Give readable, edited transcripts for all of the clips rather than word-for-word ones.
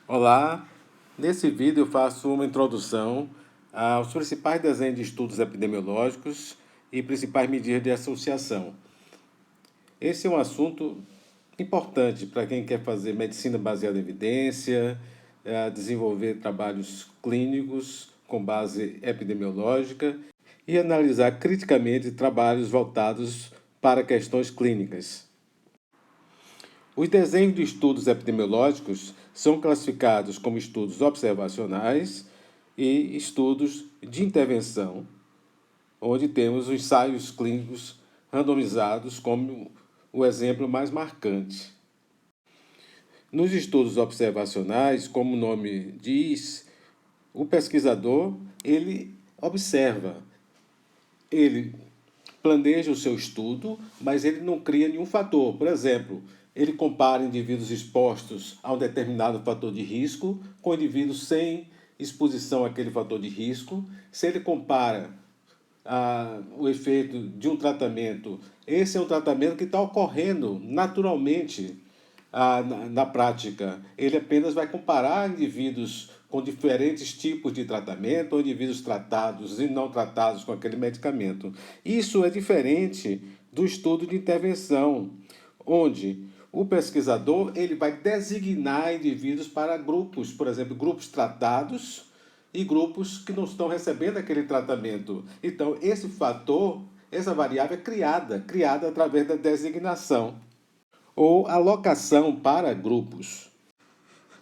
Olá, nesse vídeo eu faço uma introdução aos principais desenhos de estudos epidemiológicos e principais medidas de associação. Esse é um assunto importante para quem quer fazer medicina baseada em evidência, desenvolver trabalhos clínicos com base epidemiológica e analisar criticamente trabalhos voltados para questões clínicas. Os desenhos de estudos epidemiológicos são classificados como estudos observacionais e estudos de intervenção, onde temos os ensaios clínicos randomizados como o exemplo mais marcante. Nos estudos observacionais, como o nome diz, o pesquisador ele observa, ele planeja o seu estudo, mas ele não cria nenhum fator. Por exemplo, ele compara indivíduos expostos a um determinado fator de risco com indivíduos sem exposição àquele fator de risco. Se ele compara o efeito de um tratamento, esse é um tratamento que está ocorrendo naturalmente na prática. Ele apenas vai comparar indivíduos com diferentes tipos de tratamento ou indivíduos tratados e não tratados com aquele medicamento. Isso é diferente do estudo de intervenção, onde o pesquisador ele vai designar indivíduos para grupos, por exemplo, grupos tratados e grupos que não estão recebendo aquele tratamento. Então, esse fator, essa variável é criada através da designação ou alocação para grupos.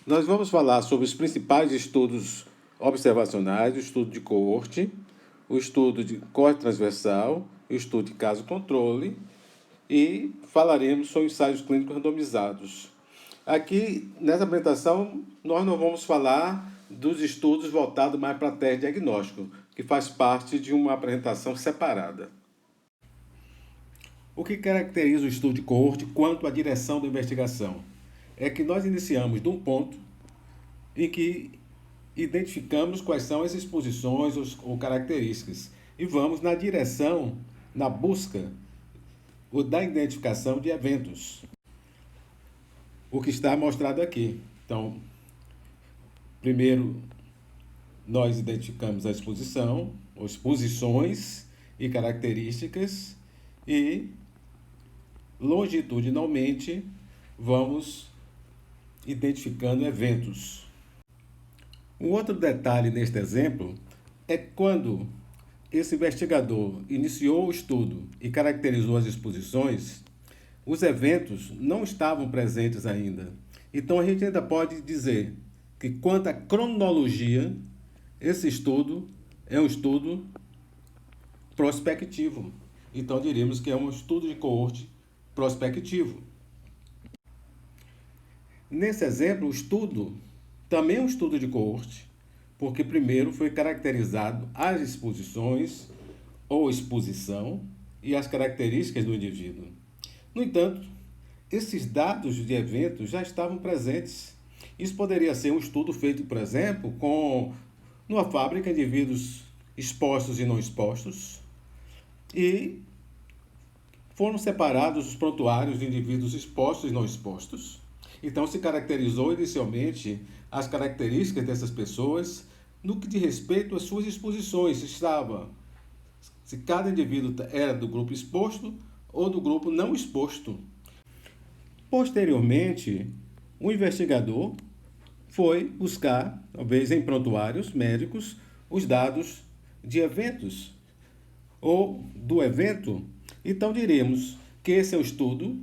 Nós vamos falar sobre os principais estudos observacionais, o estudo de coorte, o estudo de corte transversal, o estudo de caso-controle e falaremos sobre ensaios clínicos randomizados. Aqui, nessa apresentação, nós não vamos falar dos estudos voltados mais para teste diagnóstico, que faz parte de uma apresentação separada. O que caracteriza o estudo de coorte quanto à direção da investigação é que nós iniciamos de um ponto em que identificamos quais são as exposições ou características e vamos na direção, na busca ou da identificação de eventos. O que está mostrado aqui. Então, primeiro nós identificamos a exposição, as posições e características e longitudinalmente vamos identificando eventos. Um outro detalhe neste exemplo é quando esse investigador iniciou o estudo e caracterizou as exposições, os eventos não estavam presentes ainda. Então a gente ainda pode dizer que quanto à cronologia, esse estudo é um estudo prospectivo. Então diríamos que é um estudo de coorte prospectivo. Nesse exemplo, o estudo também é um estudo de coorte, porque primeiro foi caracterizado as exposições ou exposição e as características do indivíduo. No entanto, esses dados de eventos já estavam presentes. Isso poderia ser um estudo feito, por exemplo, com numa fábrica indivíduos expostos e não expostos, e foram separados os prontuários de indivíduos expostos e não expostos. Então, se caracterizou inicialmente as características dessas pessoas no que diz respeito às suas exposições. Se cada indivíduo era do grupo exposto ou do grupo não exposto. Posteriormente, o investigador foi buscar, talvez em prontuários médicos, os dados de eventos ou do evento. Então, diremos que esse é um estudo,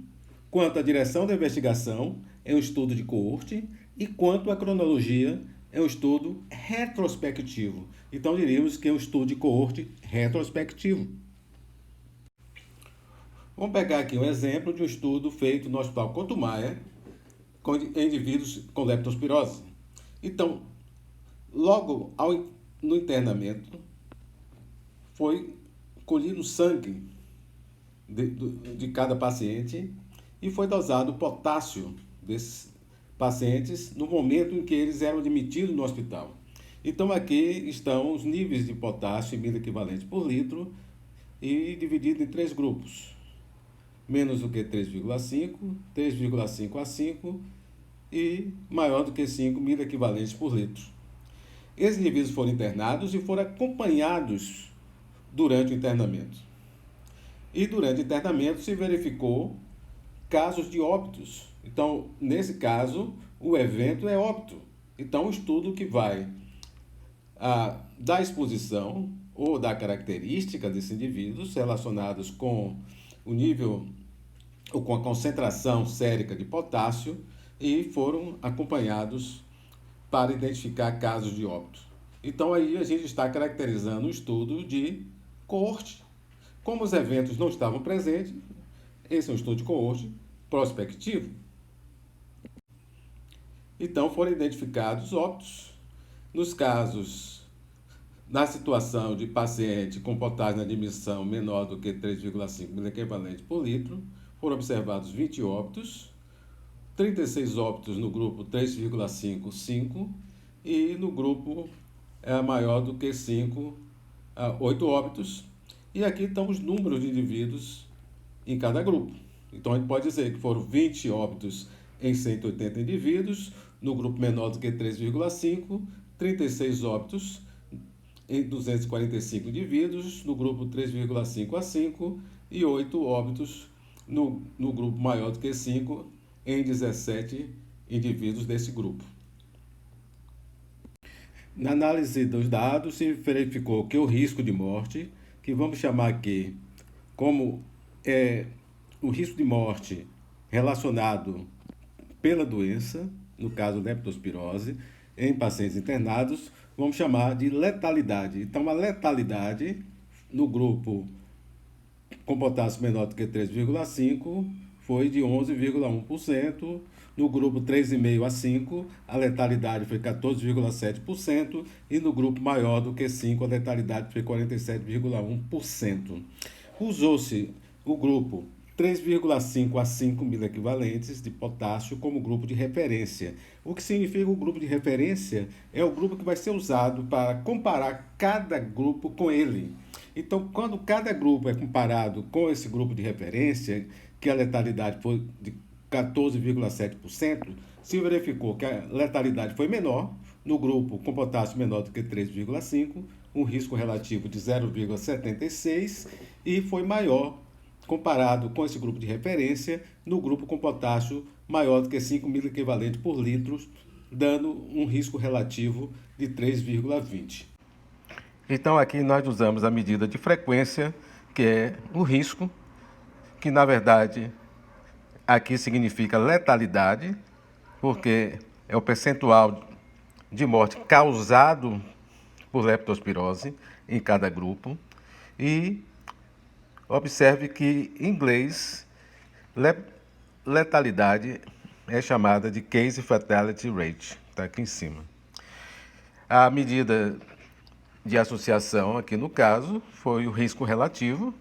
quanto à direção da investigação, é um estudo de coorte, e quanto à cronologia, é um estudo retrospectivo. Então, diríamos que é um estudo de coorte retrospectivo. Vamos pegar aqui um exemplo de um estudo feito no Hospital Couto Maia com indivíduos com leptospirose. Então, logo no internamento, foi colhido sangue de cada paciente e foi dosado potássio desses pacientes no momento em que eles eram admitidos no hospital. Então aqui estão os níveis de potássio em milho equivalente por litro e dividido em 3 grupos. Menos do que 3,5, 3,5 a 5 e maior do que 5 mil equivalentes por litro. Esses indivíduos foram internados e foram acompanhados durante o internamento. E durante o internamento se verificou casos de óbitos. Então, nesse caso, o evento é óbito. Então, o estudo que vai da exposição ou da característica desses indivíduos relacionados com o nível ou com a concentração sérica de potássio e foram acompanhados para identificar casos de óbito. Então, aí a gente está caracterizando o estudo de coorte. Como os eventos não estavam presentes, esse é um estudo de coorte prospectivo. Então, foram identificados óbitos. Nos casos, na situação de paciente com potássio na admissão menor do que 3,5 mil por litro, foram observados 20 óbitos, 36 óbitos no grupo 3,5 e no grupo maior do que 5, 8 óbitos. E aqui estão os números de indivíduos em cada grupo. Então, a gente pode dizer que foram 20 óbitos em 180 indivíduos, no grupo menor do que 3,5, 36 óbitos em 245 indivíduos, no grupo 3,5 a 5, e 8 óbitos no grupo maior do que 5, em 17 indivíduos desse grupo. Na análise dos dados, se verificou que o risco de morte, que vamos chamar aqui como o risco de morte relacionado pela doença, no caso leptospirose, em pacientes internados, vamos chamar de letalidade. Então, a letalidade no grupo com potássio menor do que 3,5 foi de 11,1%. No grupo 3,5 a 5, a letalidade foi 14,7%. E no grupo maior do que 5, a letalidade foi 47,1%. Usou-se o grupo 3,5 a 5 mil equivalentes de potássio como grupo de referência. O que significa o grupo de referência? É o grupo que vai ser usado para comparar cada grupo com ele. Então, quando cada grupo é comparado com esse grupo de referência, que a letalidade foi de 14,7%, se verificou que a letalidade foi menor no grupo com potássio menor do que 3,5, um risco relativo de 0,76, e foi maior comparado com esse grupo de referência no grupo com potássio maior do que 5 mil equivalentes por litro, dando um risco relativo de 3,20. Então, aqui nós usamos a medida de frequência, que é o risco, que na verdade aqui significa letalidade, porque é o percentual de morte causado por leptospirose em cada grupo. E observe que em inglês letalidade é chamada de Case Fatality Rate, está aqui em cima. A medida de associação aqui no caso foi o risco relativo,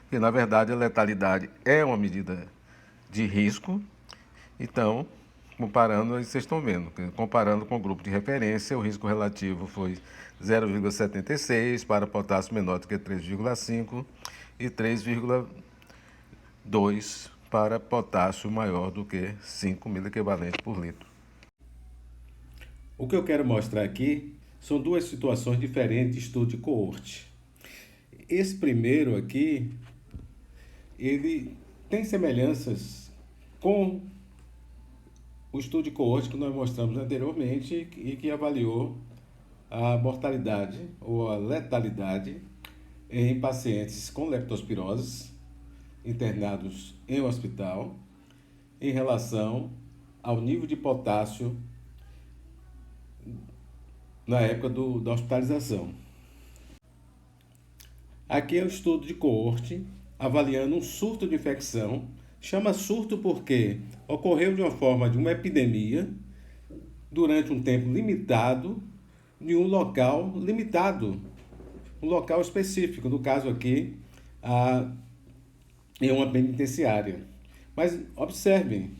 que na verdade a letalidade é uma medida de risco. Então, comparando, aí vocês estão vendo, comparando com o grupo de referência, o risco relativo foi 0,76 para potássio menor do que 3,5 e 3,2 para potássio maior do que 5 mil equivalentes por litro. O que eu quero mostrar aqui são duas situações diferentes de estudo de coorte. Esse primeiro aqui, ele tem semelhanças com o estudo de coorte que nós mostramos anteriormente e que avaliou a mortalidade ou a letalidade em pacientes com leptospirose internados em um hospital em relação ao nível de potássio na época da hospitalização. Aqui é o estudo de coorte avaliando um surto de infecção. Chama surto porque ocorreu de uma forma de uma epidemia durante um tempo limitado em um local limitado, um local específico, no caso aqui, em uma penitenciária. Mas observem,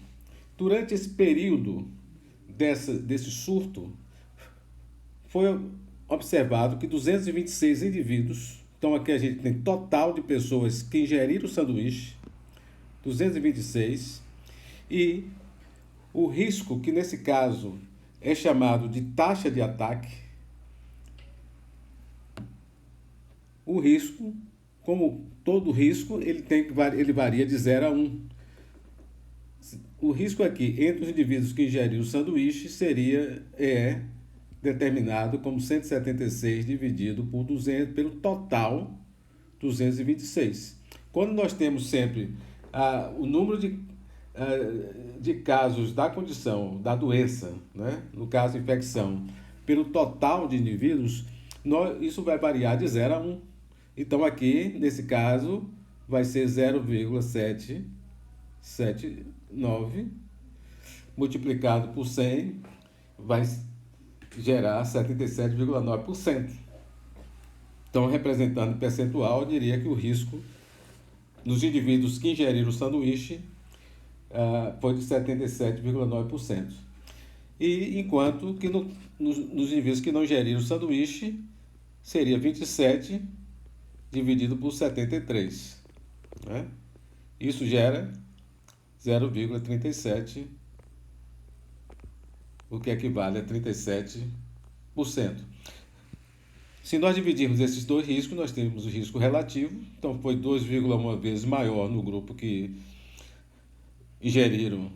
durante esse período desse surto, foi observado que 226 indivíduos, então aqui a gente tem total de pessoas que ingeriram o sanduíche, 226, e O risco, que nesse caso é chamado de taxa de ataque, o risco, como todo risco, ele varia de 0 a 1. O risco aqui entre os indivíduos que ingeriram o sanduíche é determinado como 176 dividido por 200, pelo total 226. Quando nós temos sempre o número de casos da condição, da doença, né? No caso infecção, pelo total de indivíduos, isso vai variar de 0 a 1. Então aqui, nesse caso, vai ser 0,779 multiplicado por 100, vai gerar 77,9%. Então, representando percentual, eu diria que o risco nos indivíduos que ingeriram o sanduíche foi de 77,9%. E enquanto que nos indivíduos que não ingeriram o sanduíche, seria 27 dividido por 73. Né? Isso gera 0,37, o que equivale a 37%. Se nós dividirmos esses dois riscos, nós temos o risco relativo, então foi 2,1 vezes maior no grupo que ingeriu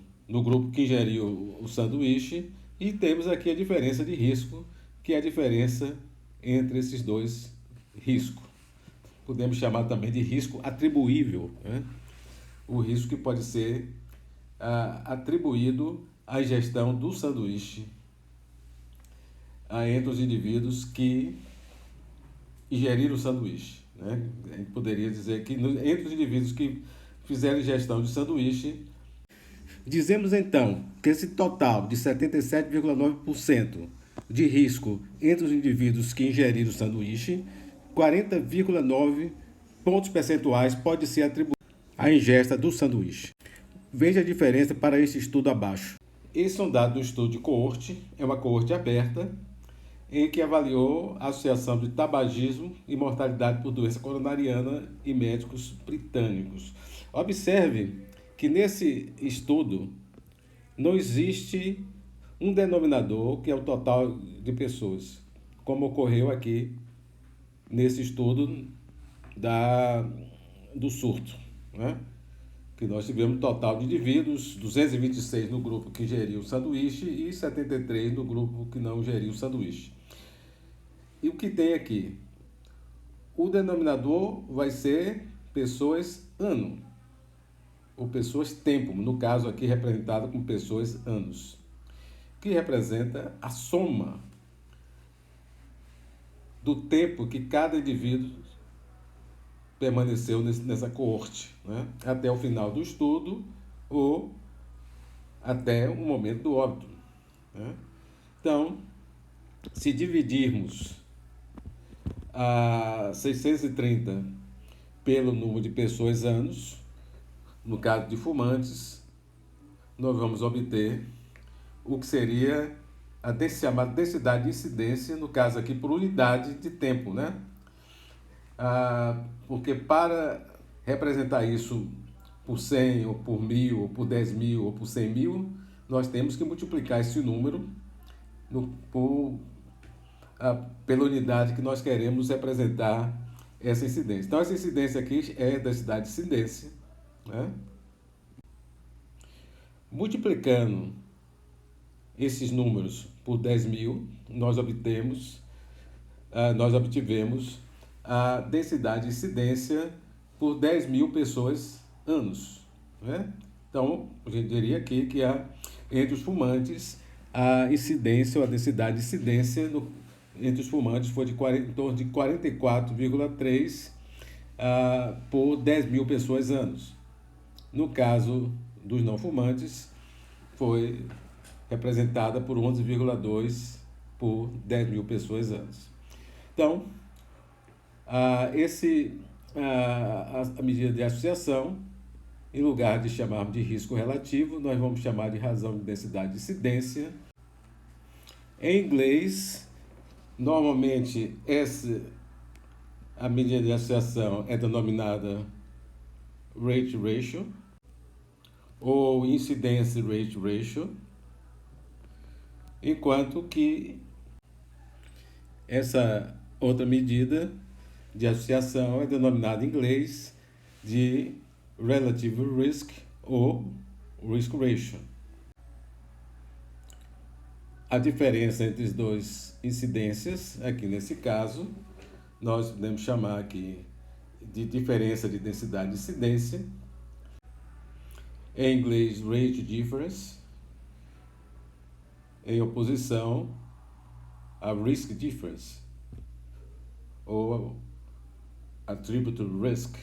o sanduíche, e temos aqui a diferença de risco, que é a diferença entre esses dois riscos. Podemos chamar também de risco atribuível, né? O risco que pode ser atribuído à ingestão do sanduíche entre os indivíduos que ingeriram o sanduíche, né? A gente poderia dizer que entre os indivíduos que fizeram ingestão de sanduíche, dizemos então que esse total de 77,9% de risco entre os indivíduos que ingeriram o sanduíche, 40,9 pontos percentuais pode ser atribuído à ingesta do sanduíche. Veja a diferença para esse estudo abaixo. Esse é um dado do estudo de coorte, é uma coorte aberta, em que avaliou a associação de tabagismo e mortalidade por doença coronariana em médicos britânicos. Observe que nesse estudo não existe um denominador que é o total de pessoas, como ocorreu aqui nesse estudo do surto, né? Que nós tivemos um total de indivíduos, 226 no grupo que ingeriu o sanduíche e 73 no grupo que não ingeriu o sanduíche. E o que tem aqui? O denominador vai ser pessoas ano, ou pessoas tempo, no caso aqui representado com pessoas anos, que representa a soma do tempo que cada indivíduo permaneceu nessa coorte, né? Até o final do estudo ou até o momento do óbito, né? Então, se dividirmos a 630 pelo número de pessoas anos, no caso de fumantes, nós vamos obter o que seria a chamada densidade de incidência, no caso aqui por unidade de tempo, né? Porque para representar isso por 100, ou por 1000, ou por 10.000, ou por 100.000, nós temos que multiplicar esse número pela unidade que nós queremos representar essa incidência. Então, essa incidência aqui é densidade de incidência, né? Multiplicando esses números por 10.000, nós obtivemos a densidade de incidência por 10.000 pessoas anos, né? Então, a gente diria aqui que entre os fumantes, a incidência ou a densidade de incidência entre os fumantes foi em torno de 44,3 por 10.000 pessoas anos. No caso dos não fumantes, foi representada por 11,2 por 10.000 pessoas anos. Então, a medida de associação, em lugar de chamarmos de risco relativo, nós vamos chamar de razão de densidade de incidência. Em inglês, normalmente a medida de associação é denominada rate ratio ou incidence rate ratio, enquanto que essa outra medida de associação é denominada em inglês de Relative Risk ou Risk Ratio. A diferença entre as duas incidências, aqui nesse caso, nós podemos chamar aqui de diferença de densidade de incidência, em inglês Rate Difference, em oposição a Risk Difference, ou Attributed Risk,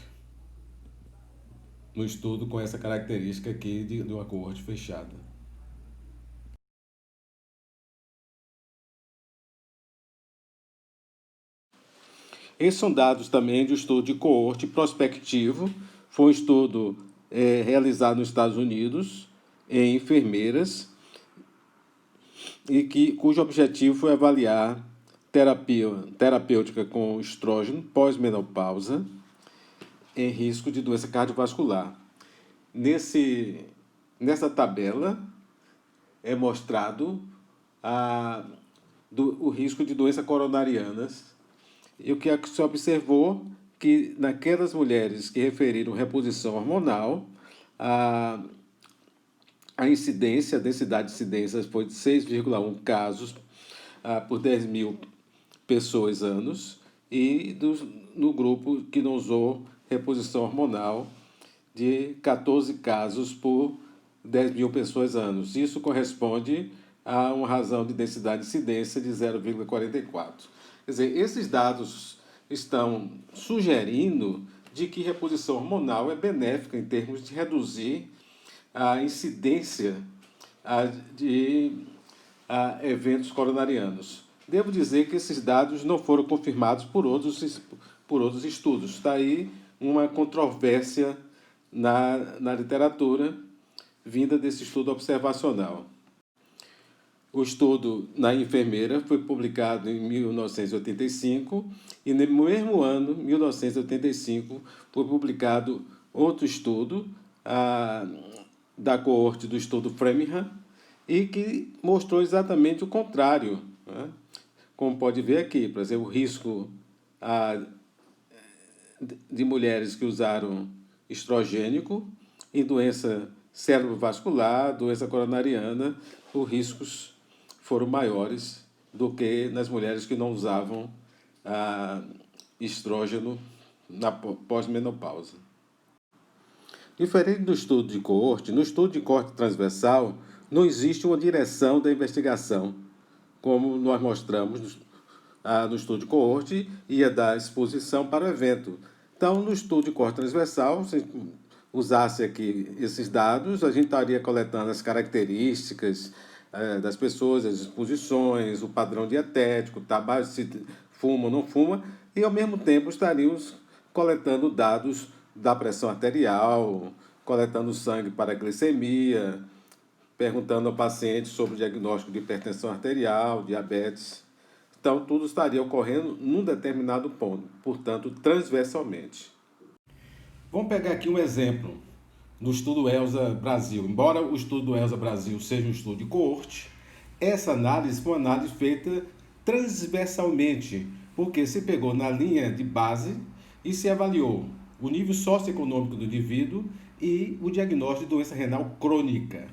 no estudo com essa característica aqui de uma coorte fechada. Esses são dados também de um estudo de coorte prospectivo. Foi um estudo realizado nos Estados Unidos em enfermeiras e cujo objetivo foi avaliar terapêutica com estrógeno pós-menopausa em risco de doença cardiovascular. Nessa tabela é mostrado o risco de doenças coronarianas. E o que se observou que naquelas mulheres que referiram reposição hormonal, a incidência, a densidade de incidências foi de 6,1 casos por 10 mil pessoas anos, e no grupo que não usou reposição hormonal, de 14 casos por 10 mil pessoas anos. Isso corresponde a uma razão de densidade de incidência de 0,44. Quer dizer, esses dados estão sugerindo de que reposição hormonal é benéfica em termos de reduzir a incidência de eventos coronarianos. Devo dizer que esses dados não foram confirmados por outros estudos. Está aí uma controvérsia na literatura vinda desse estudo observacional. O estudo na enfermeira foi publicado em 1985 e no mesmo ano, 1985, foi publicado outro estudo da coorte do estudo Framingham e que mostrou exatamente o contrário, né? Como pode ver aqui, por exemplo, o risco de mulheres que usaram estrogênico em doença cerebrovascular, doença coronariana, os riscos foram maiores do que nas mulheres que não usavam estrógeno na pós-menopausa. Diferente do estudo de coorte, no estudo de coorte transversal não existe uma direção da investigação, como nós mostramos no estudo de coorte, ia dar exposição para o evento. Então, no estudo de coorte transversal, se usasse aqui esses dados, a gente estaria coletando as características das pessoas, as exposições, o padrão dietético, tabaco, se fuma ou não fuma, e ao mesmo tempo estaríamos coletando dados da pressão arterial, coletando sangue para glicemia, perguntando ao paciente sobre o diagnóstico de hipertensão arterial, diabetes. Então, tudo estaria ocorrendo num determinado ponto, portanto, transversalmente. Vamos pegar aqui um exemplo no estudo ELSA Brasil. Embora o estudo ELSA Brasil seja um estudo de coorte, essa análise foi uma análise feita transversalmente, porque se pegou na linha de base e se avaliou o nível socioeconômico do indivíduo e o diagnóstico de doença renal crônica.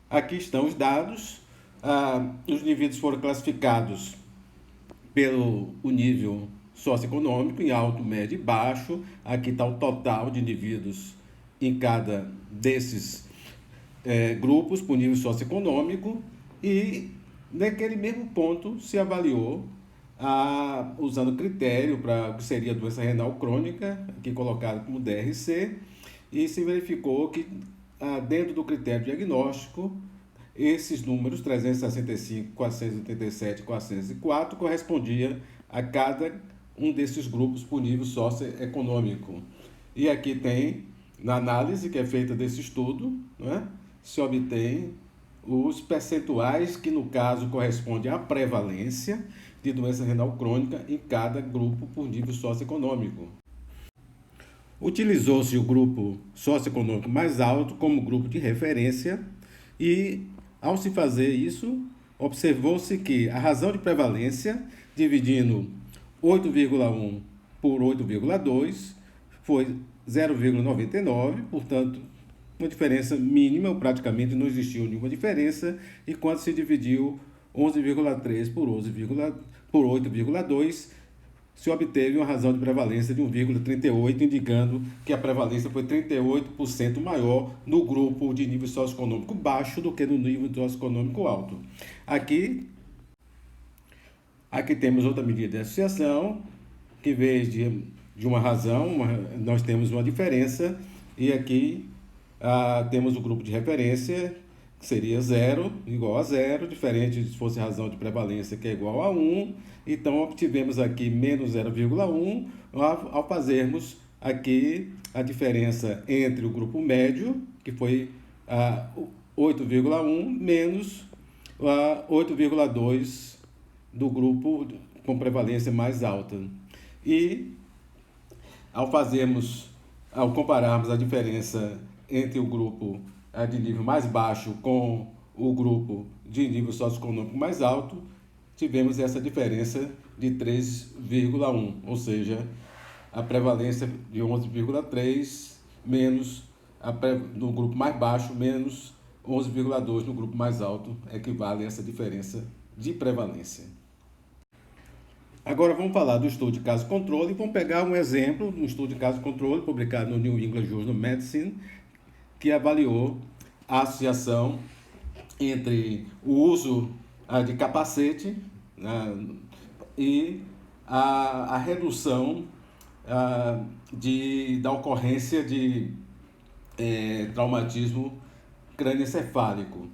Aqui estão os dados. Os indivíduos foram classificados pelo nível socioeconômico, em alto, médio e baixo. Aqui está o total de indivíduos em cada desses grupos por nível socioeconômico, e naquele mesmo ponto se avaliou, usando critério para o que seria a doença renal crônica, aqui colocado como DRC, e se verificou que dentro do critério diagnóstico, esses números 365, 487 e 404 correspondia a cada um desses grupos por nível socioeconômico. E aqui tem, na análise que é feita desse estudo, né, se obtém os percentuais que, no caso, correspondem à prevalência de doença renal crônica em cada grupo por nível socioeconômico. Utilizou-se o grupo socioeconômico mais alto como grupo de referência e Ao se fazer isso, observou-se que a razão de prevalência, dividindo 8,1 por 8,2, foi 0,99, portanto, uma diferença mínima, ou praticamente não existiu nenhuma diferença, e quando se dividiu 11,3 por 8,2, se obteve uma razão de prevalência de 1,38, indicando que a prevalência foi 38% maior no grupo de nível socioeconômico baixo do que no nível socioeconômico alto. Aqui temos outra medida de associação, que em vez de uma razão, nós temos uma diferença, e aqui temos o grupo de referência, que seria 0, igual a 0, diferente se fosse razão de prevalência, que é igual a 1. Então, obtivemos aqui menos 0,1 ao fazermos aqui a diferença entre o grupo médio, que foi 8,1, menos 8,2 do grupo com prevalência mais alta. E ao compararmos a diferença entre o grupo de nível mais baixo com o grupo de nível socioeconômico mais alto, tivemos essa diferença de 3,1, ou seja, a prevalência de 11,3 menos no grupo mais baixo, menos 11,2 no grupo mais alto, equivale a essa diferença de prevalência. Agora vamos falar do estudo de caso-controle e vamos pegar um exemplo, um estudo de caso-controle publicado no New England Journal of Medicine, que avaliou a associação entre o uso de capacete e a redução da ocorrência de traumatismo crânioencefálico.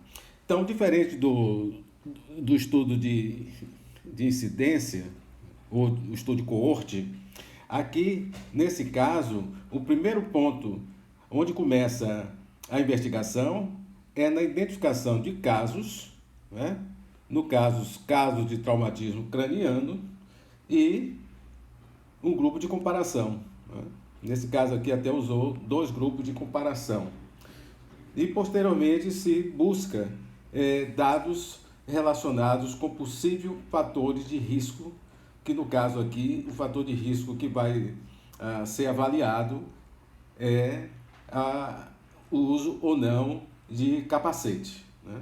Então, diferente do estudo de incidência, ou o estudo de coorte, aqui, nesse caso, o primeiro ponto onde começa a investigação é na identificação de casos, né? No casos de traumatismo craniano, e um grupo de comparação, né? Nesse caso aqui até usou 2 grupos de comparação. E posteriormente se busca dados relacionados com possíveis fatores de risco, que no caso aqui o fator de risco que vai ser avaliado é o uso ou não de capacete, né?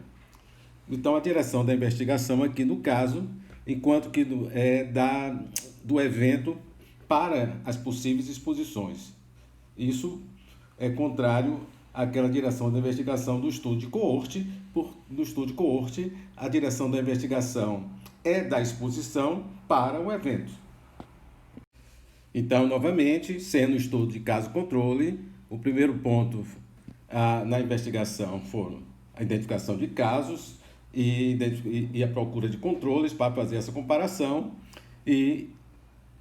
Então, a direção da investigação aqui, no caso, enquanto que do evento para as possíveis exposições. Isso é contrário àquela direção da investigação do estudo de coorte. No estudo de coorte, a direção da investigação é da exposição para o evento. Então, novamente, sendo estudo de caso-controle, o primeiro ponto na investigação foram a identificação de casos e a procura de controles para fazer essa comparação, e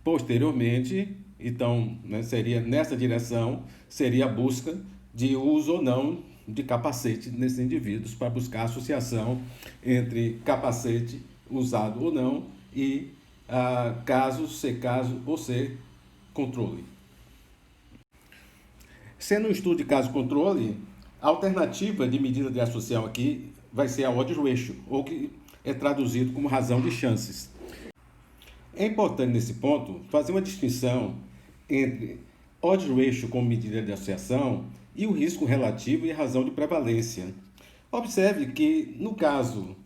posteriormente, então, né, seria nessa direção, seria a busca de uso ou não de capacete nesses indivíduos, para buscar a associação entre capacete usado ou não e ser caso ou ser controle. Sendo um estudo de caso-controle, a alternativa de medida de associação aqui vai ser a odds ratio, ou que é traduzido como razão de chances. É importante nesse ponto fazer uma distinção entre odds ratio como medida de associação e o risco relativo e a razão de prevalência. Observe que no caso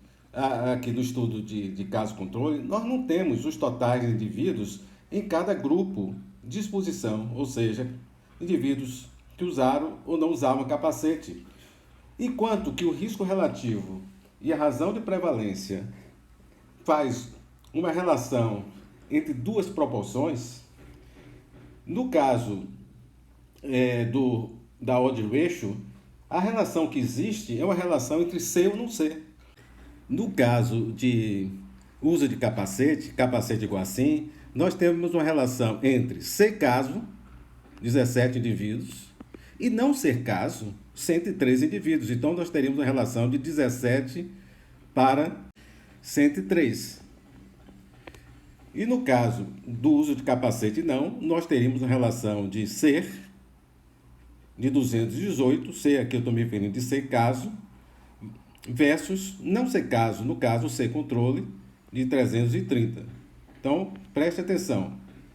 aqui do estudo de caso-controle, nós não temos os totais de indivíduos em cada grupo de exposição, ou seja, indivíduos que usaram ou não usavam capacete. Enquanto que o risco relativo e a razão de prevalência faz uma relação entre duas proporções, no caso da odds ratio, a relação que existe é uma relação entre ser ou não ser. No caso de uso de capacete igual assim, nós temos uma relação entre ser caso, 17 indivíduos, e não ser caso, 103 indivíduos. Então, nós teríamos uma relação de 17 para 103. E no caso do uso de capacete não, nós teríamos uma relação de ser, de 218, ser aqui eu estou me referindo de ser caso, versus não ser caso, no caso ser controle de 330. Então, preste atenção,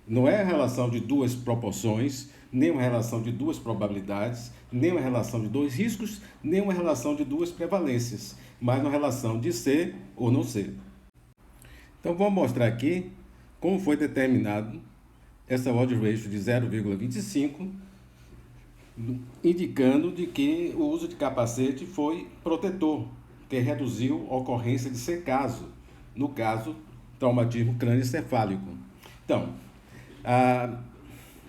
não é a relação de duas proporções, nem uma relação de duas probabilidades, nem uma relação de dois riscos, nem uma relação de duas prevalências, mas uma relação de ser ou não ser. Então, vamos mostrar aqui como foi determinado essa odds ratio de 0,25, indicando de que o uso de capacete foi protetor, que reduziu a ocorrência de ser caso, no caso, traumatismo crânioencefálico. Então,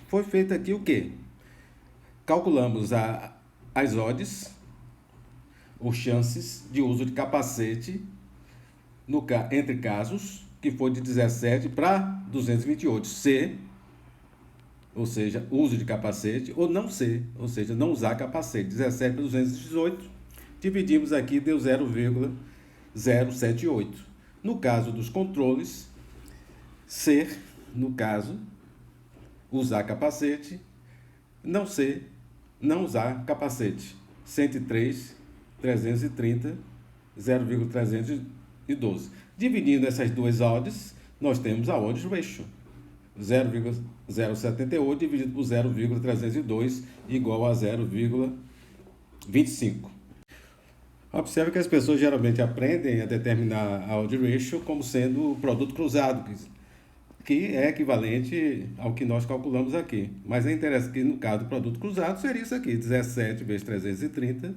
foi feito aqui o quê? Calculamos as odds, ou chances de uso de capacete entre casos, que foi de 17 para 228. C, ou seja, uso de capacete, ou não C, ou seja, não usar capacete. 17 para 218, dividimos aqui, deu 0,078. No caso dos controles, ser, no caso, usar capacete, não ser, não usar capacete. 103, 330, 0,312. Dividindo essas duas odds, nós temos a odds ratio. 0,078 dividido por 0,302 igual a 0,25. Observe que as pessoas geralmente aprendem a determinar a odds ratio como sendo o produto cruzado, que é equivalente ao que nós calculamos aqui. Mas é interessante que no caso do produto cruzado seria isso aqui, 17 vezes 330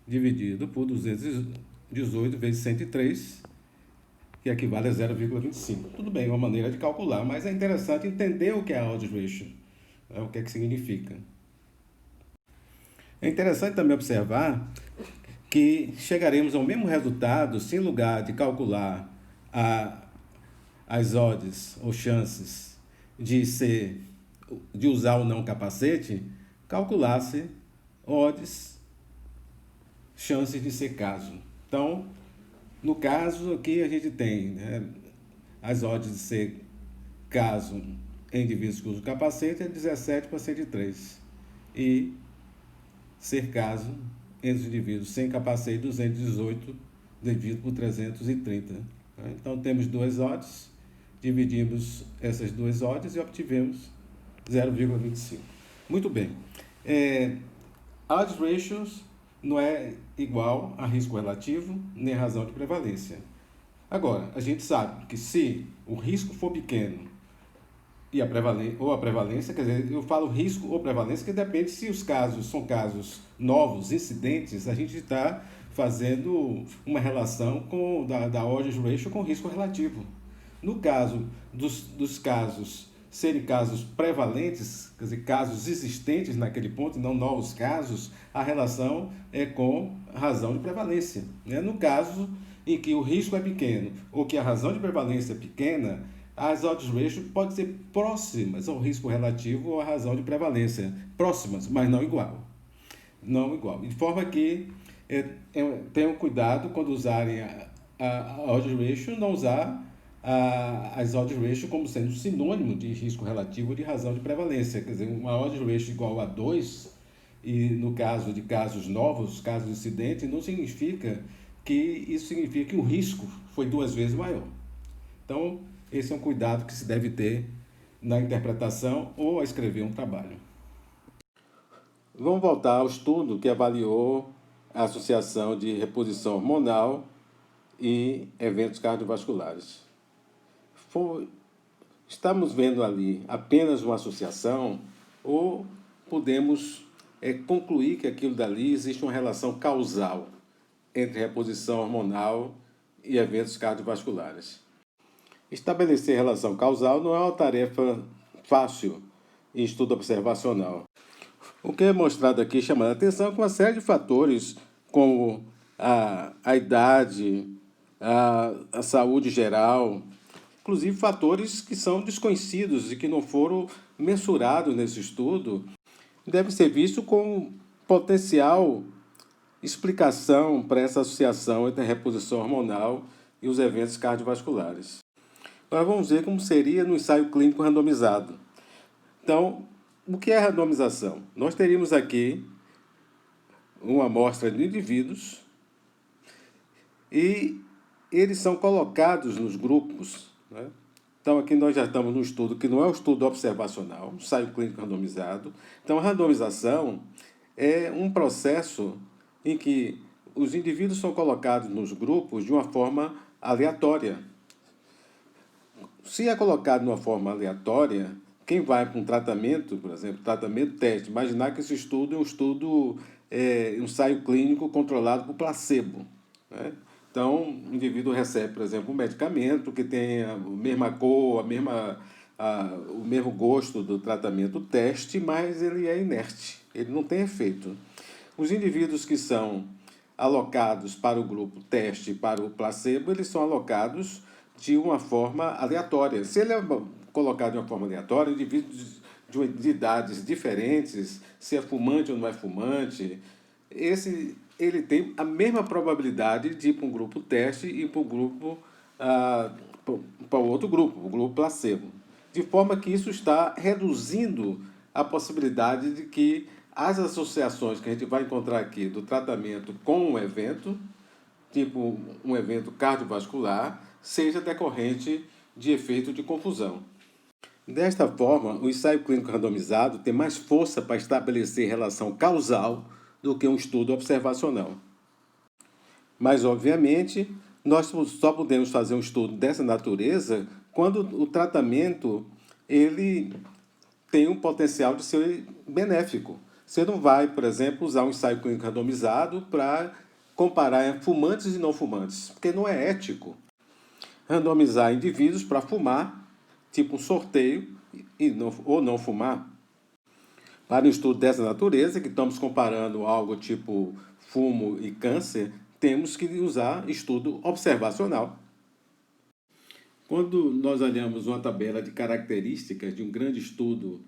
dividido por 218 vezes 103, que equivale a 0,25. Tudo bem, é uma maneira de calcular, mas é interessante entender o que é a odds ratio, o que é que significa. É interessante também observar que chegaremos ao mesmo resultado se, em lugar de calcular as odds ou chances de usar ou não capacete, calculasse odds, chances de ser caso. Então, no caso aqui a gente tem as odds de ser caso em indivíduos que usam capacete é 17 para 103. E ser caso entre os indivíduos sem capacete, 218 dividido por 330. Então temos duas odds, dividimos essas duas odds e obtivemos 0,25. Muito bem. Odds ratios não é igual a risco relativo nem razão de prevalência. Agora, a gente sabe que se o risco for pequeno e a prevalência, quer dizer, eu falo risco ou prevalência, que depende se os casos são casos novos, incidentes, a gente está fazendo uma relação da odds ratio com risco relativo. No caso dos casos serem casos prevalentes, quer dizer, casos existentes naquele ponto, não novos casos, a relação é com razão de prevalência. No caso em que o risco é pequeno ou que a razão de prevalência é pequena, as odds ratio podem ser próximas ao risco relativo ou à razão de prevalência. Próximas, mas não igual. Não igual. De forma que tenham cuidado quando usarem a odds ratio, não usar as odds ratio como sendo sinônimo de risco relativo ou de razão de prevalência. Quer dizer, uma odds ratio igual a 2, e no caso de casos novos, casos de incidente, não significa que isso significa que o risco foi 2 vezes maior. Então, esse é um cuidado que se deve ter na interpretação ou a escrever um trabalho. Vamos voltar ao estudo que avaliou a associação de reposição hormonal e eventos cardiovasculares. Estamos vendo ali apenas uma associação ou podemos concluir que aquilo dali existe uma relação causal entre reposição hormonal e eventos cardiovasculares? Estabelecer relação causal não é uma tarefa fácil em estudo observacional. O que é mostrado aqui, chamando a atenção, é que uma série de fatores, como a idade, a saúde geral, inclusive fatores que são desconhecidos e que não foram mensurados nesse estudo, devem ser vistos como potencial explicação para essa associação entre a reposição hormonal e os eventos cardiovasculares. Agora vamos ver como seria no ensaio clínico randomizado. Então, o que é a randomização? Nós teríamos aqui uma amostra de indivíduos E eles são colocados nos grupos, né? Então, aqui nós já estamos no estudo que não é um estudo observacional, um ensaio clínico randomizado. Então, a randomização é um processo em que os indivíduos são colocados nos grupos de uma forma aleatória. Se é colocado de uma forma aleatória, quem vai para um tratamento, por exemplo, tratamento teste, imaginar que esse estudo é um estudo, um ensaio clínico controlado por placebo, né? Então, o indivíduo recebe, por exemplo, um medicamento que tem a mesma cor, o mesmo gosto do tratamento teste, mas ele é inerte, ele não tem efeito. Os indivíduos que são alocados para o grupo teste e para o placebo, eles são alocados de uma forma aleatória. Se ele é colocado de uma forma aleatória, indivíduos de idades diferentes, se é fumante ou não é fumante, ele tem a mesma probabilidade de ir para um grupo teste e para o grupo para o outro grupo, o grupo placebo. De forma que isso está reduzindo a possibilidade de que as associações que a gente vai encontrar aqui do tratamento com um evento, tipo um evento cardiovascular, seja decorrente de efeito de confusão. Desta forma, o ensaio clínico randomizado tem mais força para estabelecer relação causal do que um estudo observacional. Mas, obviamente, nós só podemos fazer um estudo dessa natureza quando o tratamento ele tem um potencial de ser benéfico. Você não vai, por exemplo, usar um ensaio clínico randomizado para comparar fumantes e não fumantes, porque não é ético randomizar indivíduos para fumar, tipo um sorteio, ou não fumar. Para um estudo dessa natureza, que estamos comparando algo tipo fumo e câncer, temos que usar estudo observacional. Quando nós olhamos uma tabela de características de um grande estudo,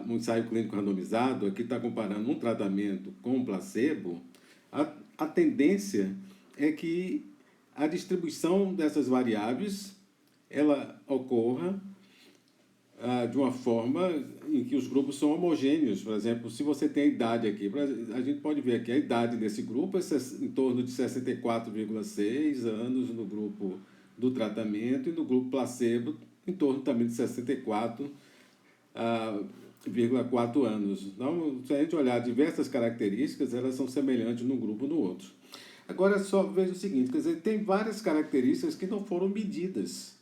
um ensaio clínico randomizado, aqui está comparando um tratamento com um placebo, a tendência é que a distribuição dessas variáveis ela ocorra de uma forma em que os grupos são homogêneos. Por exemplo, se você tem a idade aqui, a gente pode ver aqui a idade desse grupo é em torno de 64,6 anos no grupo do tratamento e no grupo placebo em torno também de 64,4 anos. Então, se a gente olhar diversas características, elas são semelhantes num grupo e no outro. Agora, só veja o seguinte, quer dizer, tem várias características que não foram medidas,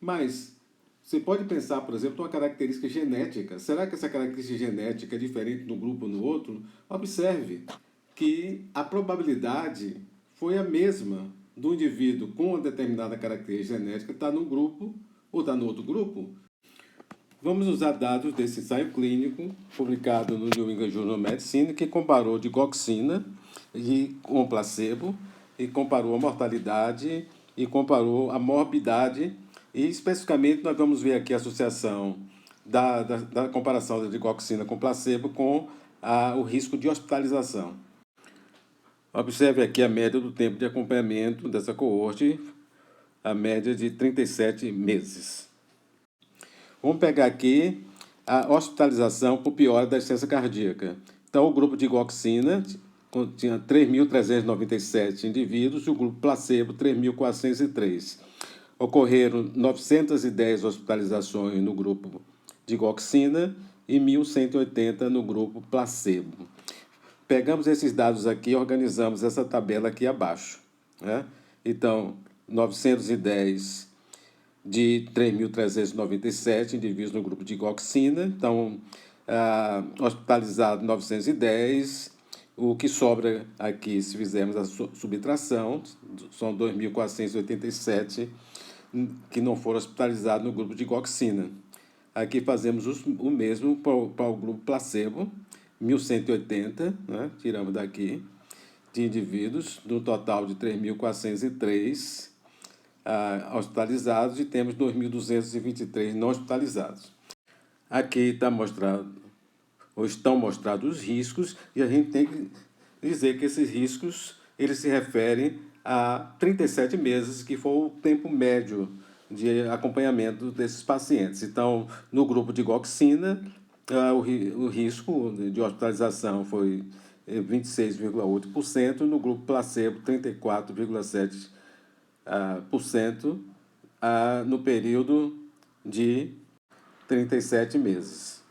mas você pode pensar, por exemplo, numa característica genética. Será que essa característica genética é diferente no grupo ou no outro? Observe que a probabilidade foi a mesma do indivíduo com uma determinada característica genética estar num grupo ou estar no outro grupo. Vamos usar dados desse ensaio clínico publicado no New England Journal of Medicine, que comparou digoxina com placebo, e comparou a mortalidade e comparou a morbidade. E, especificamente, nós vamos ver aqui a associação da comparação da digoxina com placebo com o risco de hospitalização. Observe aqui a média do tempo de acompanhamento dessa coorte, a média de 37 meses. Vamos pegar aqui a hospitalização por piora da insuficiência cardíaca. Então, o grupo de digoxina tinha 3.397 indivíduos e o grupo placebo 3.403. Ocorreram 910 hospitalizações no grupo de digoxina e 1.180 no grupo placebo. Pegamos esses dados aqui e organizamos essa tabela aqui abaixo, né? Então, 910 de 3.397 indivíduos no grupo de digoxina. Então, hospitalizado 910. O que sobra aqui, se fizermos a subtração, são 2.487 que não foram hospitalizados no grupo de digoxina. Aqui fazemos o mesmo para o grupo placebo, 1.180, né? Tiramos daqui, de indivíduos, no total de 3.403 hospitalizados e temos 2.223 não hospitalizados. Aqui está mostrado, ou estão mostrados os riscos, e a gente tem que dizer que esses riscos eles se referem a 37 meses, que foi o tempo médio de acompanhamento desses pacientes. Então, no grupo de digoxina, o risco de hospitalização foi 26,8%, no grupo placebo 34,7% no período de 37 meses.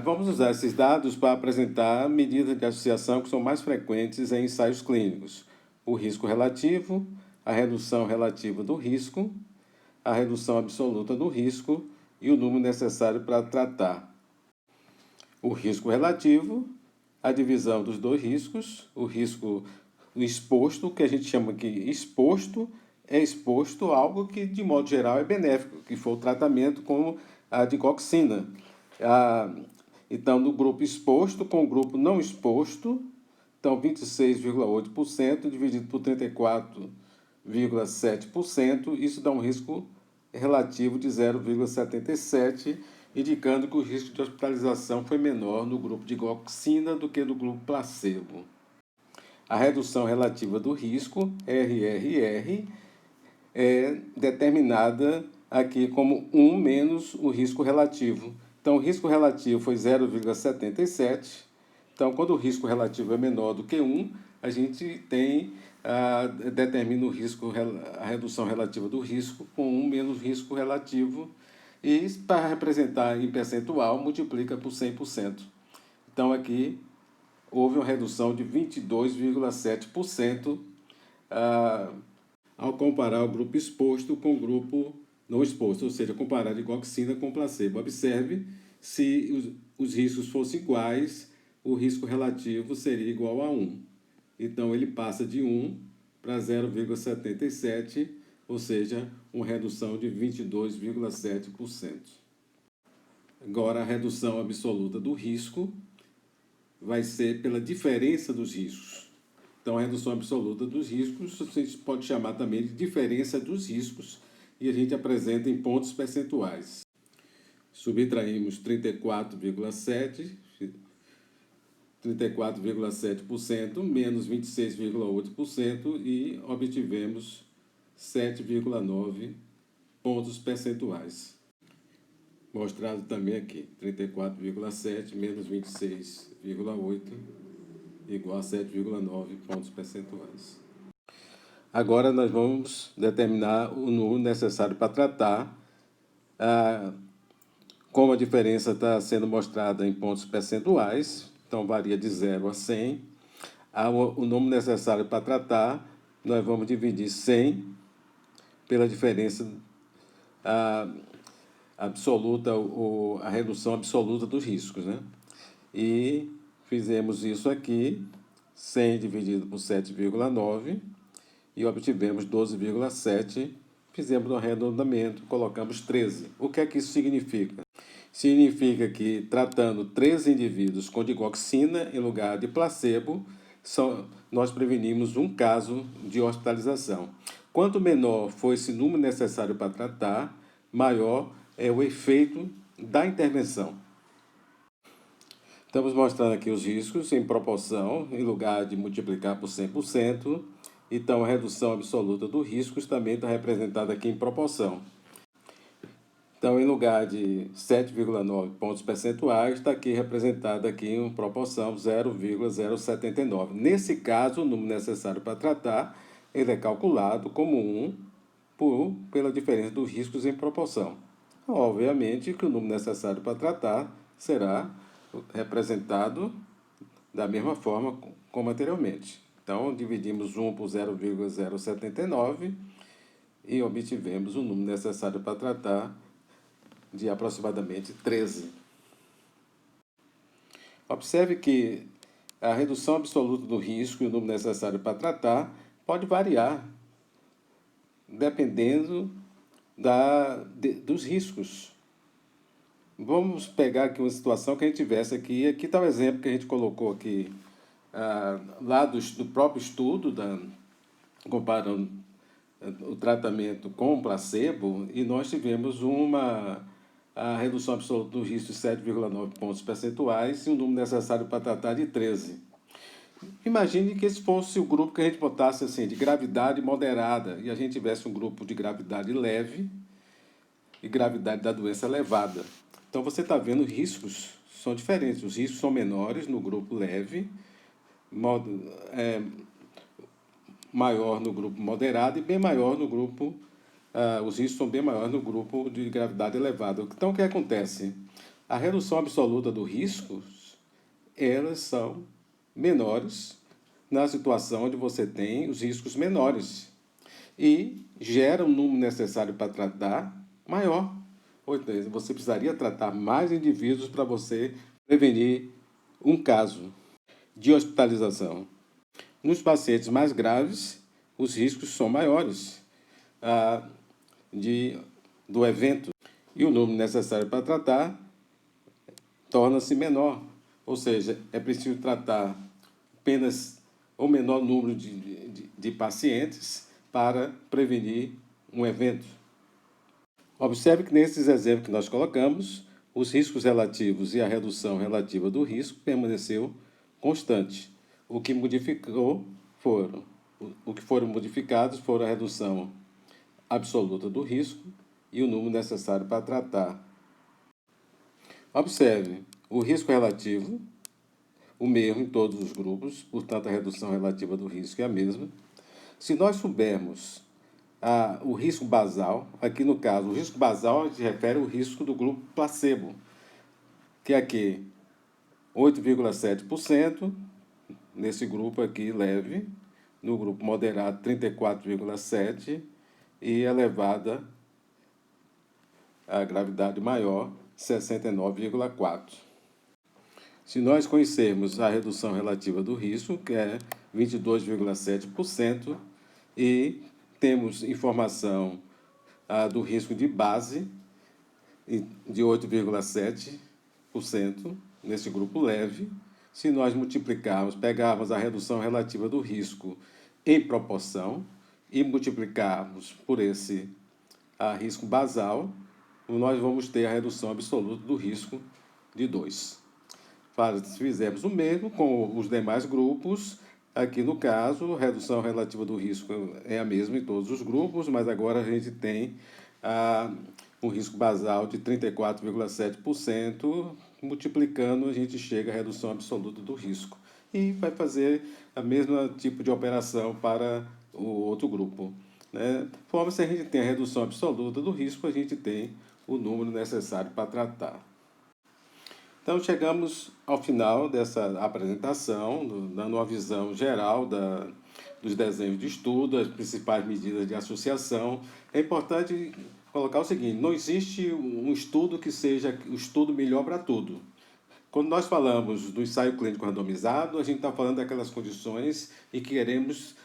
Vamos usar esses dados para apresentar medidas de associação que são mais frequentes em ensaios clínicos. O risco relativo, a redução relativa do risco, a redução absoluta do risco e o número necessário para tratar. O risco relativo, a divisão dos dois riscos, o risco exposto, que a gente chama aqui exposto, é exposto a algo que, de modo geral, é benéfico, que foi o tratamento com a digoxina. Então, no grupo exposto com o grupo não exposto, então 26,8% dividido por 34,7%, isso dá um risco relativo de 0,77%, indicando que o risco de hospitalização foi menor no grupo de digoxina do que no grupo placebo. A redução relativa do risco, RRR, é determinada aqui como 1 menos o risco relativo. Então, o risco relativo foi 0,77. Então, quando o risco relativo é menor do que 1, a gente determina o risco, a redução relativa do risco com 1 menos risco relativo. E, para representar em percentual, multiplica por 100%. Então, aqui houve uma redução de 22,7% ao comparar o grupo exposto com o grupo não exposto, ou seja, comparar digoxina com placebo. Observe, se os riscos fossem iguais, o risco relativo seria igual a 1. Então, ele passa de 1 para 0,77, ou seja, uma redução de 22,7%. Agora, a redução absoluta do risco vai ser pela diferença dos riscos. Então, a redução absoluta dos riscos, a gente pode chamar também de diferença dos riscos, e a gente apresenta em pontos percentuais. Subtraímos 34,7% menos 26,8% e obtivemos 7,9 pontos percentuais. Mostrado também aqui, 34,7 menos 26,8 igual a 7,9 pontos percentuais. Agora nós vamos determinar o número necessário para tratar. Como a diferença está sendo mostrada em pontos percentuais, então varia de 0 a 100, o número necessário para tratar, nós vamos dividir 100 pela diferença absoluta, ou a redução absoluta dos riscos, né? E fizemos isso aqui, 100 dividido por 7,9, e obtivemos 12,7. Fizemos um arredondamento, colocamos 13. O que é que isso significa? Significa que, tratando 13 indivíduos com digoxina em lugar de placebo, nós prevenimos um caso de hospitalização. Quanto menor for esse número necessário para tratar, maior é o efeito da intervenção. Estamos mostrando aqui os riscos em proporção, em lugar de multiplicar por 100%. Então, a redução absoluta dos riscos também está representada aqui em proporção. Então, em lugar de 7,9 pontos percentuais, está aqui representada aqui em proporção 0,079. Nesse caso, o número necessário para tratar, ele é calculado como 1 pela diferença dos riscos em proporção. Obviamente que o número necessário para tratar será representado da mesma forma como anteriormente. Então, dividimos 1 por 0,079 e obtivemos o número necessário para tratar de aproximadamente 13. Observe que a redução absoluta do risco e o número necessário para tratar pode variar dependendo dos riscos. Vamos pegar aqui uma situação que a gente tivesse aqui. Aqui está o exemplo que a gente colocou aqui, lá do próprio estudo, comparando o tratamento com o placebo, e nós tivemos a redução absoluta do risco de 7,9 pontos percentuais e um número necessário para tratar de 13. Imagine que esse fosse o grupo que a gente botasse assim, de gravidade moderada, e a gente tivesse um grupo de gravidade leve e gravidade da doença elevada. Então, você está vendo riscos são diferentes. Os riscos são menores no grupo leve, maior no grupo moderado e bem maior no grupo, os riscos são bem maiores no grupo de gravidade elevada. Então, o que acontece? A redução absoluta dos riscos, elas são menores na situação onde você tem os riscos menores e gera um número necessário para tratar maior. Ou seja, você precisaria tratar mais indivíduos para você prevenir um caso de hospitalização. Nos pacientes mais graves, os riscos são maiores do evento e o número necessário para tratar torna-se menor. Ou seja, é preciso tratar apenas o menor número de pacientes para prevenir um evento. Observe que nesses exemplos que nós colocamos, os riscos relativos e a redução relativa do risco permaneceu constante. O que foram modificados foram a redução absoluta do risco e o número necessário para tratar. Observe, o risco relativo, o mesmo em todos os grupos, portanto a redução relativa do risco é a mesma. Se nós soubermos o risco basal, aqui no caso, o risco basal se refere ao risco do grupo placebo, que é aqui 8,7%, nesse grupo aqui leve, no grupo moderado 34,7% e elevada a gravidade maior 69,4%. Se nós conhecermos a redução relativa do risco, que é 22,7%, e temos informação do risco de base de 8,7% nesse grupo leve. Se nós pegarmos a redução relativa do risco em proporção e multiplicarmos por esse risco basal, nós vamos ter a redução absoluta do risco de 2. Se fizermos o mesmo com os demais grupos, aqui no caso, a redução relativa do risco é a mesma em todos os grupos, mas agora a gente tem um risco basal de 34,7%, multiplicando a gente chega à redução absoluta do risco. E vai fazer a mesma tipo de operação para o outro grupo. Né? Conforme se a gente tem a redução absoluta do risco, a gente tem o número necessário para tratar. Então, chegamos ao final dessa apresentação, dando uma visão geral dos desenhos de estudo, as principais medidas de associação. É importante colocar o seguinte: não existe um estudo que seja o estudo melhor para tudo. Quando nós falamos do ensaio clínico randomizado, a gente está falando daquelas condições em que queremos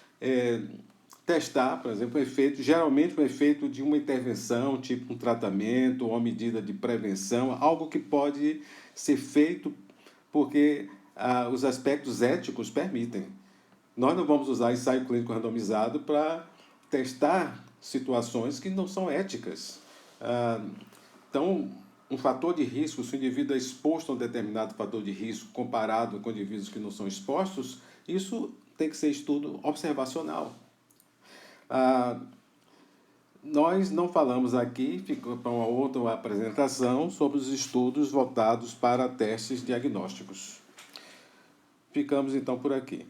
testar, por exemplo, geralmente o efeito de uma intervenção, tipo um tratamento ou uma medida de prevenção, algo que pode ser feito porque os aspectos éticos permitem. Nós não vamos usar ensaio clínico randomizado para testar situações que não são éticas. Então, um fator de risco, se o indivíduo é exposto a um determinado fator de risco comparado com indivíduos que não são expostos, isso tem que ser estudo observacional. Nós não falamos aqui, ficou para uma outra apresentação, sobre os estudos voltados para testes diagnósticos. Ficamos então por aqui.